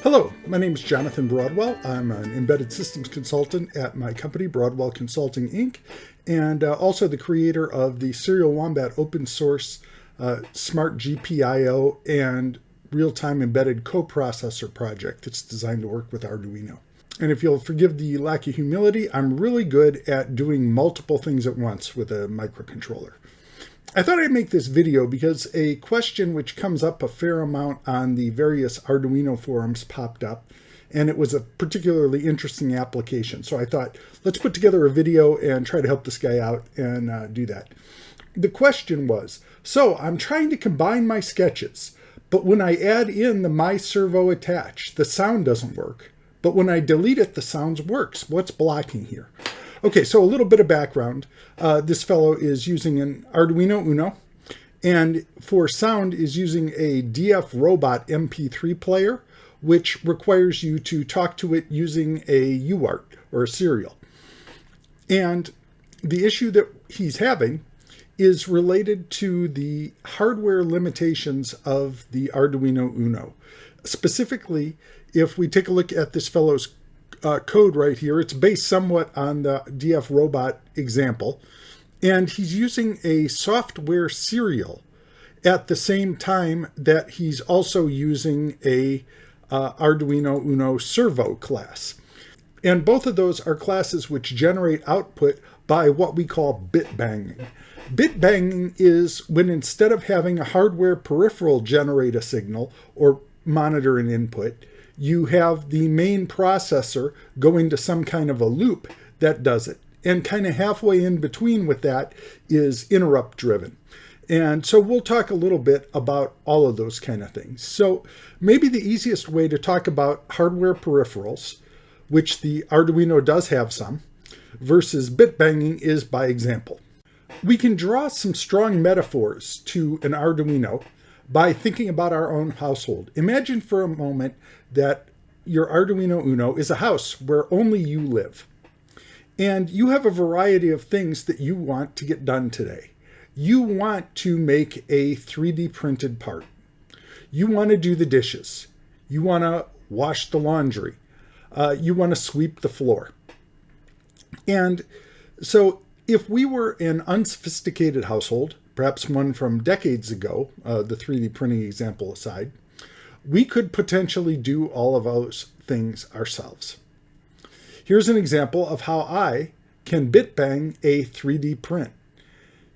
Hello, my name is Jonathan Broadwell. I'm an embedded systems consultant at my company, Broadwell Consulting, Inc., and also the creator of the Serial Wombat open source smart GPIO and real-time embedded coprocessor project that's designed to work with Arduino. And if you'll forgive the lack of humility, I'm really good at doing multiple things at once with a microcontroller. I thought I'd make this video because a question which comes up a fair amount on the various Arduino forums popped up, and it was a particularly interesting application. So I thought, let's put together a video and try to help this guy out and do that. The question was, so I'm trying to combine my sketches, but when I add in the My Servo attach, the sound doesn't work. But when I delete it, the sound works. What's blocking here? Okay, so a little bit of background. This fellow is using an Arduino Uno, and for sound is using a DF Robot MP3 player, which requires you to talk to it using a UART, or a serial. And the issue that he's having is related to the hardware limitations of the Arduino Uno. Specifically, if we take a look at this fellow's code right here, it's based somewhat on the DF Robot example, and he's using a SoftwareSerial at the same time that he's also using a Arduino Uno Servo class. And both of those are classes which generate output by what we call BitBanging. BitBanging is when instead of having a hardware peripheral generate a signal or monitor an input, you have the main processor go into some kind of a loop that does it. And kind of halfway in between with that is interrupt driven. And so we'll talk a little bit about all of those kind of things. So maybe the easiest way to talk about hardware peripherals, which the Arduino does have some, versus BitBanging is by example. We can draw some strong metaphors to an Arduino by thinking about our own household. Imagine for a moment that your Arduino Uno is a house where only you live. And you have a variety of things that you want to get done today. You want to make a 3D printed part. You want to do the dishes. You want to wash the laundry. You want to sweep the floor. And so if we were an unsophisticated household, perhaps one from decades ago, the 3D printing example aside, we could potentially do all of those things ourselves. Here's an example of how I can BitBang a 3D print.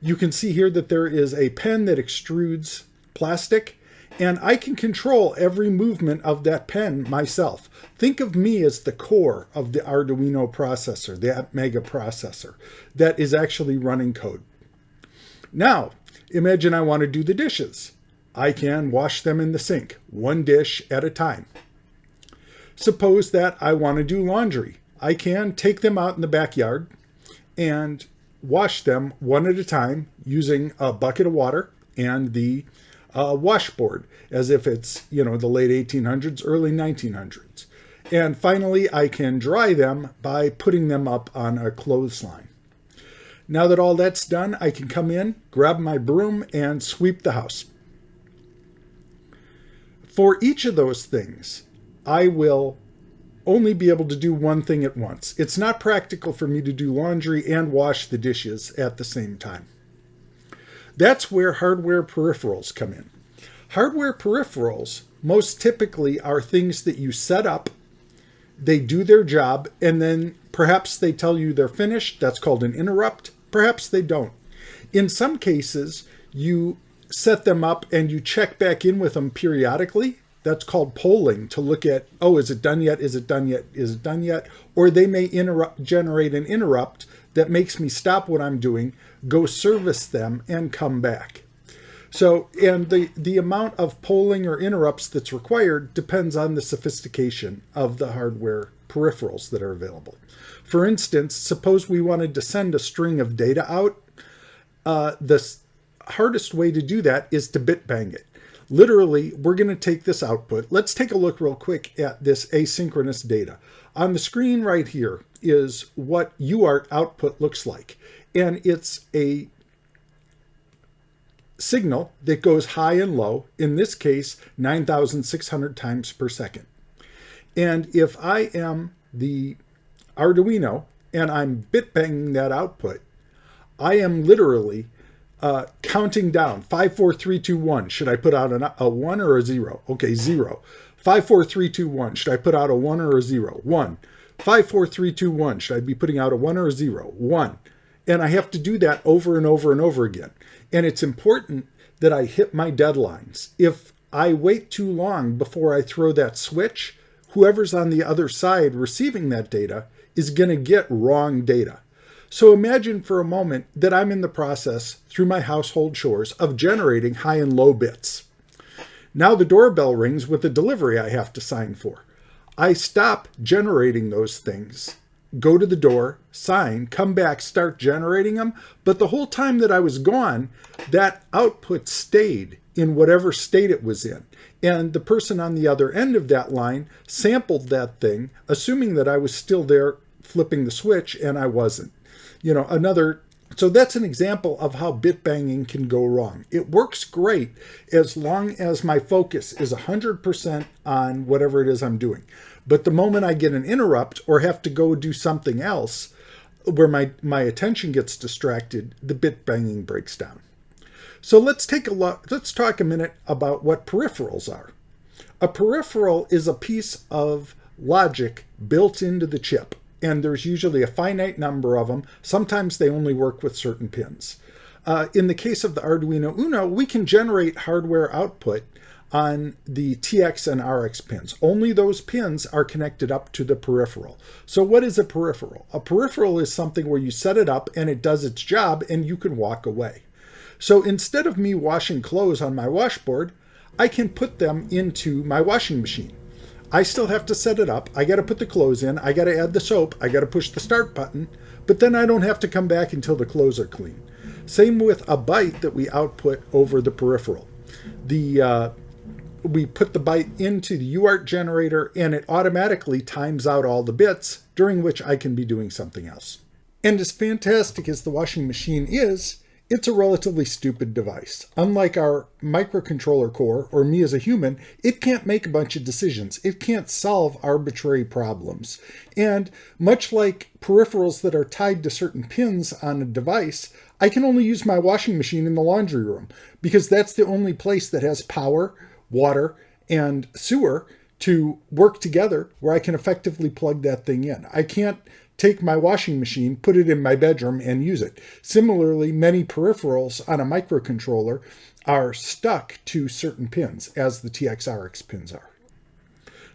You can see here that there is a pen that extrudes plastic, and I can control every movement of that pen myself. Think of me as the core of the Arduino processor, that mega processor that is actually running code. Now, imagine I want to do the dishes. I can wash them in the sink, one dish at a time. Suppose that I want to do laundry. I can take them out in the backyard and wash them one at a time using a bucket of water and the washboard, as if it's, the late 1800s, early 1900s. And finally, I can dry them by putting them up on a clothesline. Now that all that's done, I can come in, grab my broom, and sweep the house. For each of those things, I will only be able to do one thing at once. It's not practical for me to do laundry and wash the dishes at the same time. That's where hardware peripherals come in. Hardware peripherals most typically are things that you set up, they do their job, and then perhaps they tell you they're finished. That's called an interrupt. Perhaps they don't. In some cases, you set them up and you check back in with them periodically. That's called polling, to look at, is it done yet? Is it done yet? Is it done yet? Or they may generate an interrupt that makes me stop what I'm doing, go service them, and come back. So, and the amount of polling or interrupts that's required depends on the sophistication of the hardware peripherals that are available. For instance, suppose we wanted to send a string of data out. The hardest way to do that is to BitBang it. Literally, we're going to take this output. Let's take a look real quick at this asynchronous data. On the screen right here is what UART output looks like. And it's a signal that goes high and low, in this case, 9,600 times per second. And if I am the Arduino and I'm BitBanging that output, I am literally counting down 5, 4, 3, 2, 1. Should I put out a 1 or a 0? Okay, 0. 5, 4, 3, 2, 1. Should I put out a 1 or a 0? 1. 5, 4, 3, 2, 1. Should I be putting out a 1 or a 0? 1. And I have to do that over and over and over again. And it's important that I hit my deadlines. If I wait too long before I throw that switch, whoever's on the other side receiving that data is going to get wrong data. So imagine for a moment that I'm in the process, through my household chores, of generating high and low bits. Now the doorbell rings with a delivery I have to sign for. I stop generating those things, go to the door, sign, come back, start generating them. But the whole time that I was gone, that output stayed in whatever state it was in. And the person on the other end of that line sampled that thing, assuming that I was still there flipping the switch, and I wasn't. So that's an example of how BitBanging can go wrong. It works great as long as my focus is 100% on whatever it is I'm doing. But the moment I get an interrupt or have to go do something else where my attention gets distracted, the BitBanging breaks down. So let's talk a minute about what peripherals are. A peripheral is a piece of logic built into the chip. And there's usually a finite number of them. Sometimes they only work with certain pins. In the case of the Arduino Uno, we can generate hardware output on the TX and RX pins. Only those pins are connected up to the peripheral. So what is a peripheral? A peripheral is something where you set it up and it does its job and you can walk away. So instead of me washing clothes on my washboard, I can put them into my washing machine. I still have to set it up. I got to put the clothes in. I got to add the soap. I got to push the start button. But then I don't have to come back until the clothes are clean. Same with a byte that we output over the peripheral. We put the byte into the UART generator and it automatically times out all the bits, during which I can be doing something else. And as fantastic as the washing machine is, it's a relatively stupid device. Unlike our microcontroller core, or me as a human, it can't make a bunch of decisions. It can't solve arbitrary problems. And much like peripherals that are tied to certain pins on a device, I can only use my washing machine in the laundry room because that's the only place that has power, water, and sewer to work together where I can effectively plug that thing in. I can't take my washing machine, put it in my bedroom, and use it. Similarly, many peripherals on a microcontroller are stuck to certain pins, as the TX-RX pins are.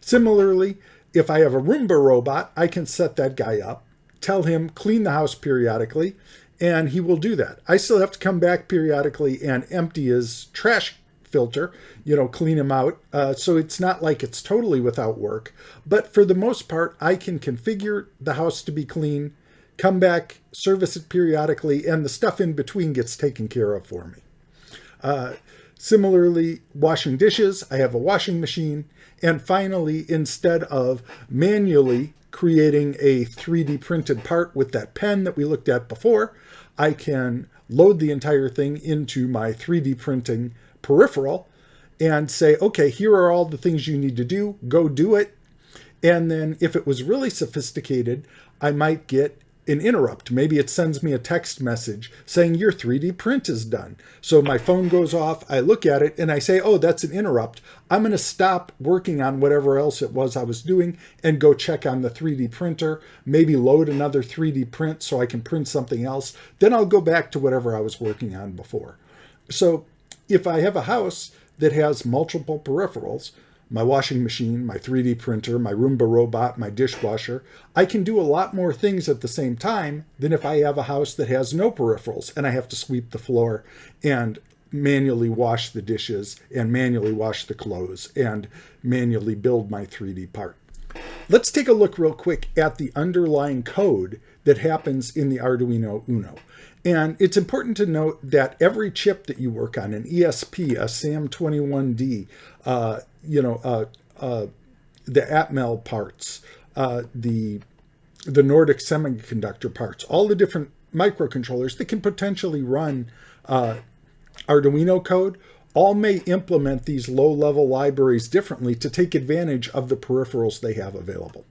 Similarly, if I have a Roomba robot, I can set that guy up, tell him clean the house periodically, and he will do that. I still have to come back periodically and empty his trash filter, clean him out. So it's not like it's totally without work. But for the most part, I can configure the house to be clean, come back, service it periodically, and the stuff in between gets taken care of for me. Similarly, washing dishes, I have a washing machine. And finally, instead of manually creating a 3D printed part with that pen that we looked at before, I can load the entire thing into my 3D printing peripheral and say, okay, here are all the things you need to do, go do it. And then if it was really sophisticated, I might get an interrupt. Maybe it sends me a text message saying your 3D print is done. So my phone goes off, I look at it and I say, oh, that's an interrupt. I'm going to stop working on whatever else it was I was doing and go check on the 3D printer, maybe load another 3D print so I can print something else. Then I'll go back to whatever I was working on before. So if I have a house that has multiple peripherals, my washing machine, my 3D printer, my Roomba robot, my dishwasher, I can do a lot more things at the same time than if I have a house that has no peripherals and I have to sweep the floor and manually wash the dishes and manually wash the clothes and manually build my 3D part. Let's take a look real quick at the underlying code that happens in the Arduino Uno. And it's important to note that every chip that you work on, an ESP, a SAM21D, the Atmel parts, the Nordic semiconductor parts, all the different microcontrollers that can potentially run Arduino code, all may implement these low-level libraries differently to take advantage of the peripherals they have available.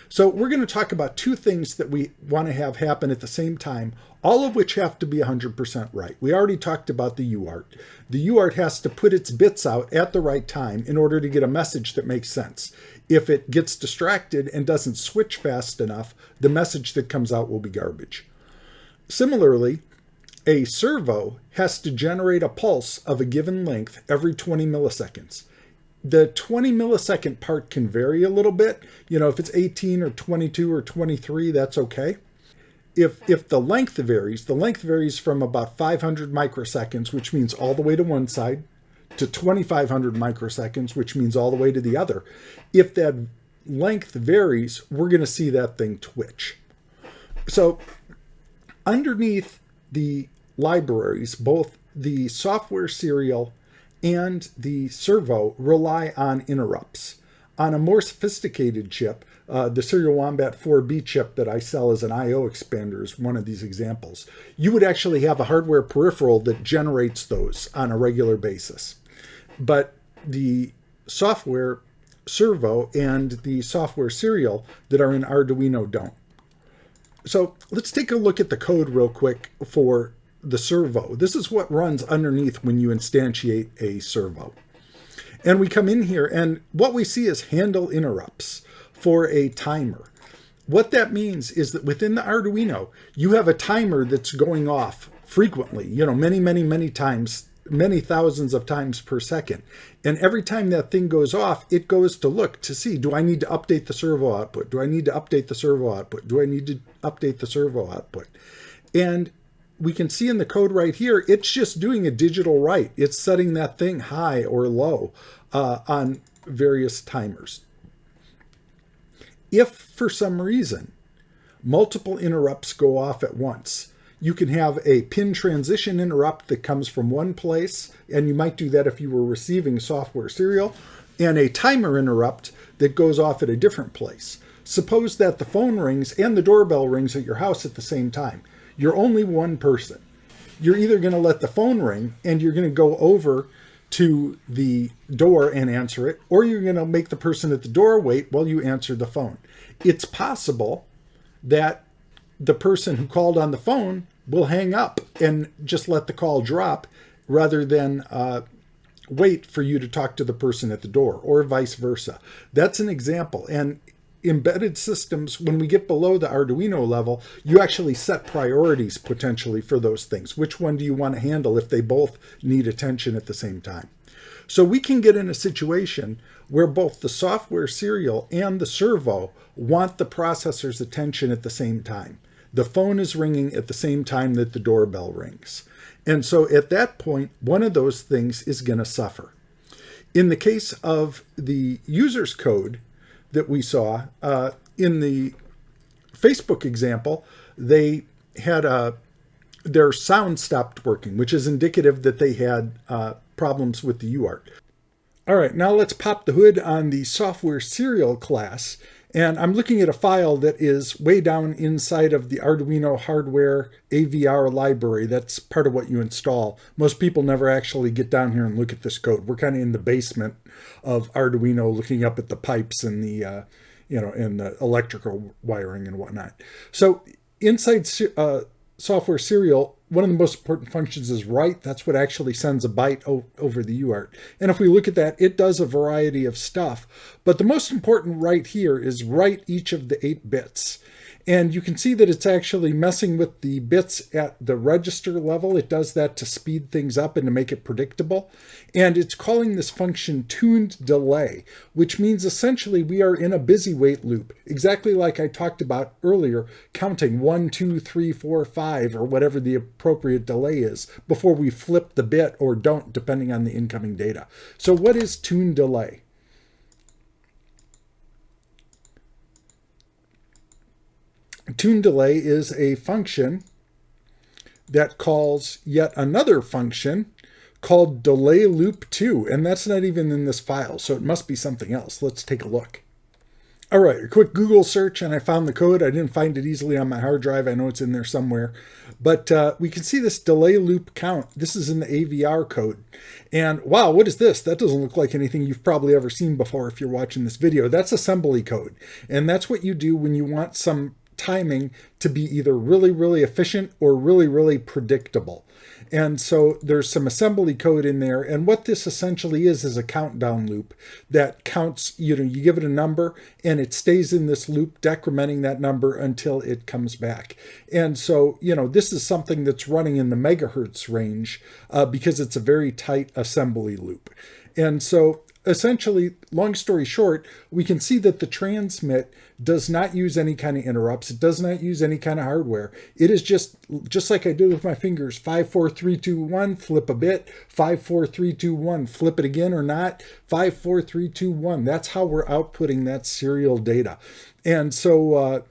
So we're going to talk about two things that we want to have happen at the same time, all of which have to be 100% right. We already talked about the UART. The UART has to put its bits out at the right time in order to get a message that makes sense. If it gets distracted and doesn't switch fast enough, the message that comes out will be garbage. Similarly, a servo has to generate a pulse of a given length every 20 milliseconds. The 20 millisecond part can vary a little bit. You know, if it's 18 or 22 or 23, that's okay. If the length varies from about 500 microseconds, which means all the way to one side, to 2,500 microseconds, which means all the way to the other. If that length varies, we're going to see that thing twitch. So underneath the libraries, both the SoftwareSerial and the Servo rely on interrupts. On a more sophisticated chip, the Serial Wombat 4B chip that I sell as an I/O expander is one of these examples. You would actually have a hardware peripheral that generates those on a regular basis. But the software Servo and the SoftwareSerial that are in Arduino don't. So let's take a look at the code real quick for the Servo. This is what runs underneath when you instantiate a Servo. And we come in here and what we see is handle interrupts for a timer. What that means is that within the Arduino, you have a timer that's going off frequently, you know, many times, many thousands of times per second. And every time that thing goes off, it goes to look to see, do I need to update the servo output? Do I need to update the servo output? Do I need to update the servo output? And we can see in the code right here, it's just doing a digital write. It's setting that thing high or low on various timers. If for some reason multiple interrupts go off at once, you can have a pin transition interrupt that comes from one place, and you might do that if you were receiving SoftwareSerial, and a timer interrupt that goes off at a different place. Suppose that the phone rings and the doorbell rings at your house at the same time. You're only one person. You're either going to let the phone ring and you're going to go over to the door and answer it, or you're going to make the person at the door wait while you answer the phone. It's possible that the person who called on the phone will hang up and just let the call drop rather than wait for you to talk to the person at the door, or vice versa. That's an example. And embedded systems, when we get below the Arduino level, you actually set priorities potentially for those things. Which one do you want to handle if they both need attention at the same time? So we can get in a situation where both the SoftwareSerial and the Servo want the processor's attention at the same time. The phone is ringing at the same time that the doorbell rings. And so at that point, one of those things is going to suffer. In the case of the user's code that we saw in the Facebook example, they had their sound stopped working, which is indicative that they had problems with the UART. All right, now let's pop the hood on the SoftwareSerial class. And I'm looking at a file that is way down inside of the Arduino hardware AVR library. That's part of what you install. Most people never actually get down here and look at this code. We're kind of in the basement of Arduino looking up at the pipes and the, and the electrical wiring and whatnot. So inside SoftwareSerial, one of the most important functions is write. That's what actually sends a byte over the UART. And if we look at that, it does a variety of stuff. But the most important write here is write each of the 8 bits. And you can see that it's actually messing with the bits at the register level. It does that to speed things up and to make it predictable. And it's calling this function tuned delay, which means essentially we are in a busy wait loop, exactly like I talked about earlier, counting 1, 2, 3, 4, 5, or whatever the appropriate delay is before we flip the bit or don't, depending on the incoming data. So what is tuned delay? Tune delay is a function that calls yet another function called delay loop 2, and that's not even in this file, so it must be something else. Let's take a look. All right, a quick Google search and I found the code. I didn't find it easily on my hard drive. I know it's in there somewhere. But we can see this delay loop count. This is in the AVR code. And wow, what is this? That doesn't look like anything you've probably ever seen before if you're watching this video. That's assembly code. And that's what you do when you want some timing to be either really, really efficient or really, really predictable. And so there's some assembly code in there. And what this essentially is a countdown loop that counts, you give it a number and it stays in this loop, decrementing that number until it comes back. And so, this is something that's running in the megahertz range because it's a very tight assembly loop. And so essentially, long story short, we can see that the transmit does not use any kind of interrupts. It does not use any kind of hardware. It is just like I did with my fingers, 5, 4, 3, 2, 1, flip a bit, 5, 4, 3, 2, 1, flip it again or not, 5, 4, 3, 2, 1. That's how we're outputting that serial data. And so,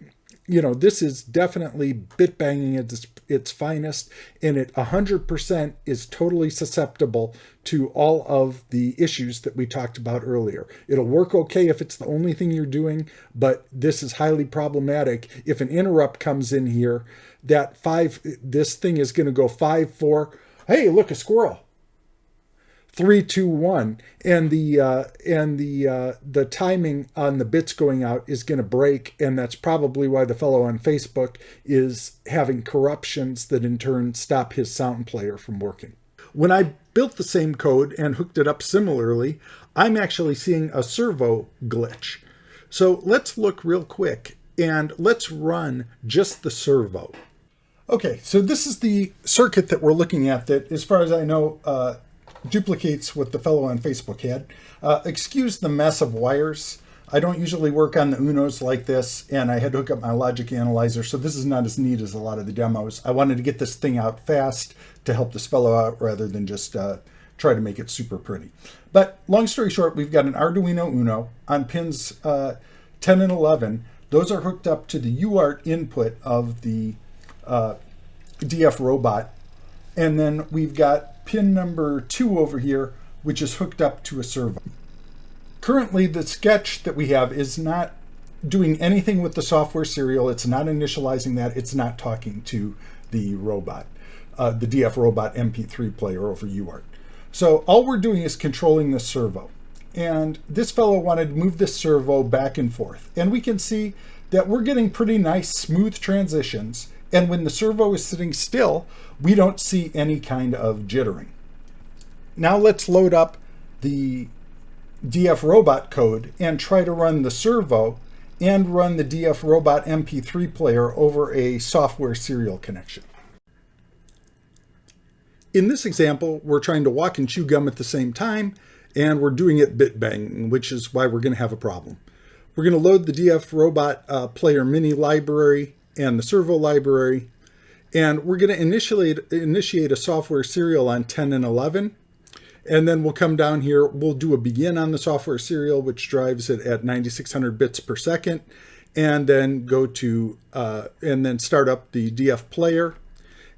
this is definitely BitBanging at its finest, and it 100% is totally susceptible to all of the issues that we talked about earlier. It'll work okay if it's the only thing you're doing, but this is highly problematic. If an interrupt comes in here, this thing is going to go 5, 4, hey, look, a squirrel. 3, 2, 1, and the timing on the bits going out is going to break, and that's probably why the fellow on Facebook is having corruptions that in turn stop his sound player from working. When I built the same code and hooked it up similarly, I'm actually seeing a servo glitch. So let's look real quick and let's run just the servo. Okay, so this is the circuit that we're looking at that, as far as I know, duplicates what the fellow on Facebook had. Excuse the mess of wires. I don't usually work on the Unos like this, and I had to hook up my logic analyzer, so this is not as neat as a lot of the demos. I wanted to get this thing out fast to help this fellow out rather than just try to make it super pretty. But long story short, we've got an Arduino Uno on pins 10 and 11. Those are hooked up to the UART input of the DF robot. And then we've got pin number 2 over here, which is hooked up to a servo. Currently, the sketch that we have is not doing anything with the software serial. It's not initializing that. It's not talking to the robot, the DF robot MP3 player over UART. So all we're doing is controlling the servo. And this fellow wanted to move this servo back and forth. And we can see that we're getting pretty nice smooth transitions. And when the servo is sitting still, we don't see any kind of jittering. Now let's load up the DF robot code and try to run the servo and run the DF robot MP3 player over a software serial connection. In this example, we're trying to walk and chew gum at the same time, and we're doing it BitBanging, which is why we're going to have a problem. We're going to load the DF robot player mini library and the servo library, and we're going to initiate a software serial on 10 and 11. And then we'll come down here, we'll do a begin on the software serial, which drives it at 9600 bits per second, and then go to, and then start up the DF player.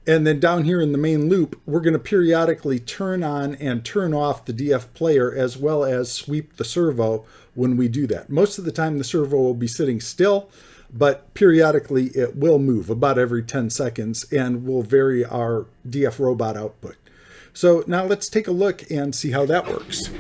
And then down here in the main loop, we're going to periodically turn on and turn off the DF player as well as sweep the servo when we do that. Most of the time the servo will be sitting still, but periodically it will move about every 10 seconds and will vary our DF robot output. So now let's take a look and see how that works.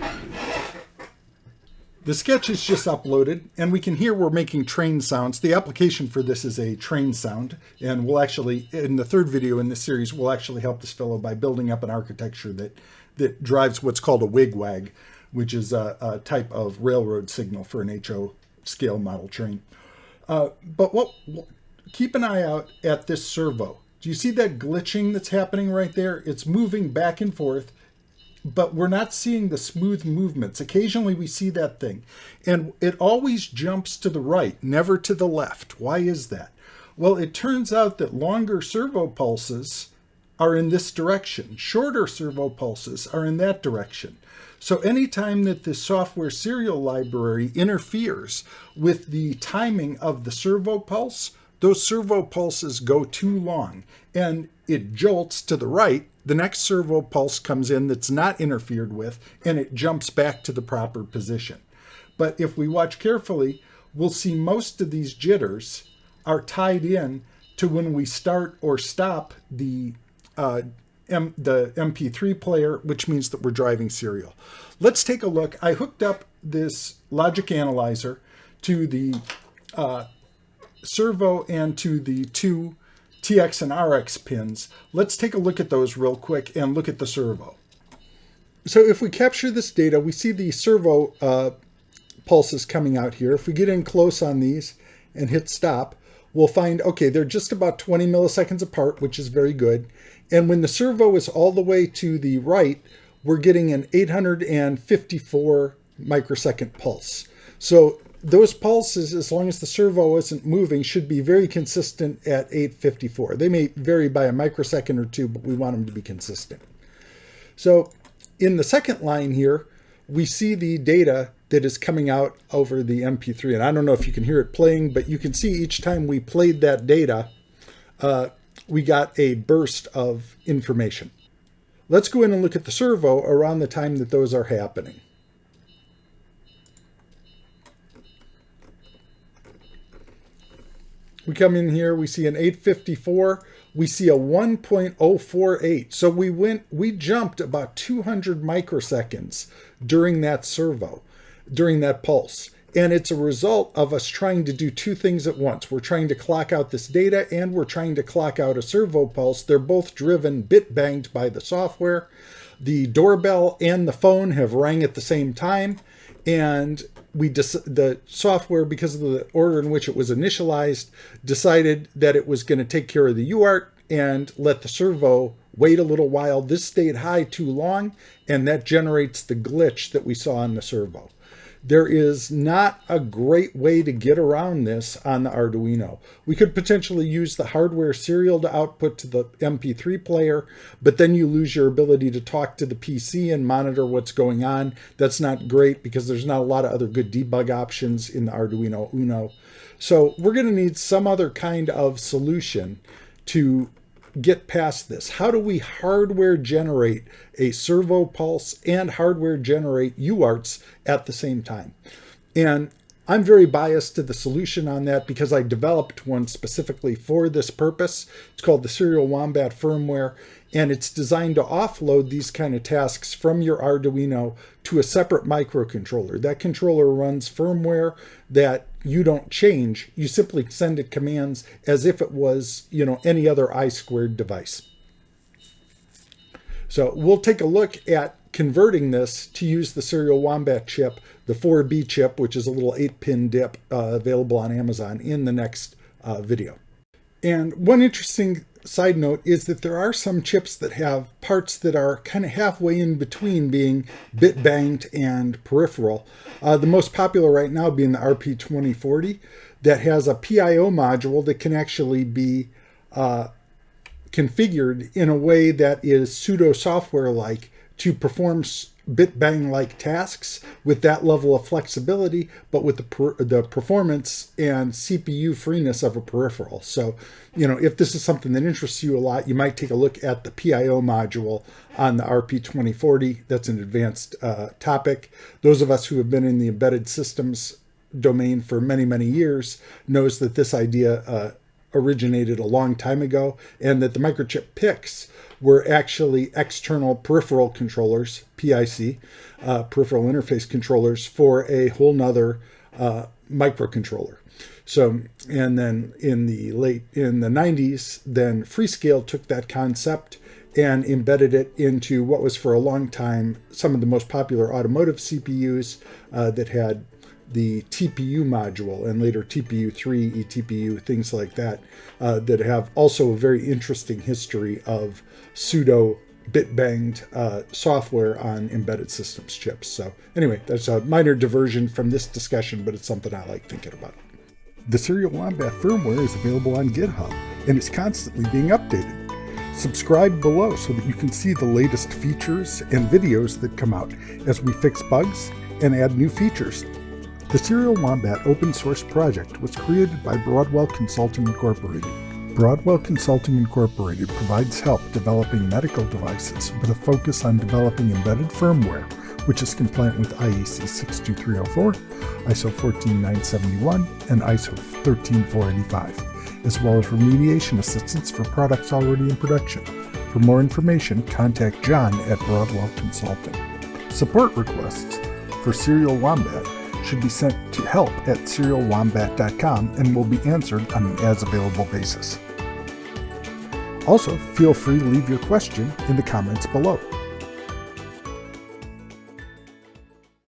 The sketch is just uploaded, and we can hear we're making train sounds. The application for this is a train sound, and we'll actually, in the third video in this series, we'll actually help this fellow by building up an architecture that drives what's called a wigwag, which is a type of railroad signal for an HO scale model train. But keep an eye out at this servo. Do you see that glitching that's happening right there? It's moving back and forth, but we're not seeing the smooth movements. Occasionally we see that thing, and it always jumps to the right, never to the left. Why is that? Well, it turns out that longer servo pulses are in this direction. Shorter servo pulses are in that direction. So anytime that the software serial library interferes with the timing of the servo pulse, those servo pulses go too long and it jolts to the right. The next servo pulse comes in that's not interfered with, and it jumps back to the proper position. But if we watch carefully, we'll see most of these jitters are tied in to when we start or stop the MP3 player, which means that we're driving serial. Let's take a look. I hooked up this logic analyzer to the servo and to the two TX and RX pins. Let's take a look at those real quick and look at the servo. So if we capture this data, we see the servo pulses coming out here. If we get in close on these and hit stop, we'll find, okay, they're just about 20 milliseconds apart, which is very good. And when the servo is all the way to the right, we're getting an 854 microsecond pulse. So those pulses, as long as the servo isn't moving, should be very consistent at 854. They may vary by a microsecond or two, but we want them to be consistent. So in the second line here, we see the data that is coming out over the MP3. And I don't know if you can hear it playing, but you can see each time we played that data, we got a burst of information. Let's go in and look at the servo around the time that those are happening. We come in here, we see an 854, we see a 1.048. So we jumped about 200 microseconds during that servo, during that pulse. And it's a result of us trying to do two things at once. We're trying to clock out this data and we're trying to clock out a servo pulse. They're both driven bit-banged by the software. The doorbell and the phone have rang at the same time. And the software, because of the order in which it was initialized, decided that it was going to take care of the UART and let the servo wait a little while. This stayed high too long, and that generates the glitch that we saw in the servo. There is not a great way to get around this on the Arduino. We could potentially use the hardware serial to output to the MP3 player, but then you lose your ability to talk to the PC and monitor what's going on. That's not great because there's not a lot of other good debug options in the Arduino Uno. So we're going to need some other kind of solution to get past this. How do we hardware generate a servo pulse and hardware generate UARTs at the same time? And I'm very biased to the solution on that because I developed one specifically for this purpose. It's called the Serial Wombat firmware, and it's designed to offload these kind of tasks from your Arduino to a separate microcontroller. That controller runs firmware that you don't change. You simply send it commands as if it was, any other I2 device. So we'll take a look at converting this to use the Serial Wombat chip, the 4B chip, which is a little 8-pin DIP available on Amazon, in the next video. And one interesting side note is that there are some chips that have parts that are kind of halfway in between being bit-banged and peripheral. The most popular right now being the RP2040 that has a PIO module that can actually be configured in a way that is pseudo-software-like to perform bit-bang-like tasks with that level of flexibility, but with the performance and CPU freeness of a peripheral. So, if this is something that interests you a lot, you might take a look at the PIO module on the RP2040. That's an advanced topic. Those of us who have been in the embedded systems domain for many, many years knows that this idea originated a long time ago, and that the microchip PICs were actually external peripheral controllers, PIC, peripheral interface controllers, for a whole nother microcontroller. So, and then in the 90s, then Freescale took that concept and embedded it into what was for a long time some of the most popular automotive CPUs that had the TPU module, and later TPU3, eTPU, things like that, that have also a very interesting history of pseudo bit-banged software on embedded systems chips. So anyway, that's a minor diversion from this discussion, but it's something I like thinking about. The Serial Wombat firmware is available on GitHub and is constantly being updated. Subscribe below so that you can see the latest features and videos that come out as we fix bugs and add new features. The Serial Wombat open source project was created by Broadwell Consulting Incorporated. Broadwell Consulting Incorporated provides help developing medical devices with a focus on developing embedded firmware which is compliant with IEC 62304, ISO 14971, and ISO 13485, as well as remediation assistance for products already in production. For more information, contact John at Broadwell Consulting. Support requests for Serial Wombat should be sent to help@serialwombat.com and will be answered on an as-available basis. Also, feel free to leave your question in the comments below.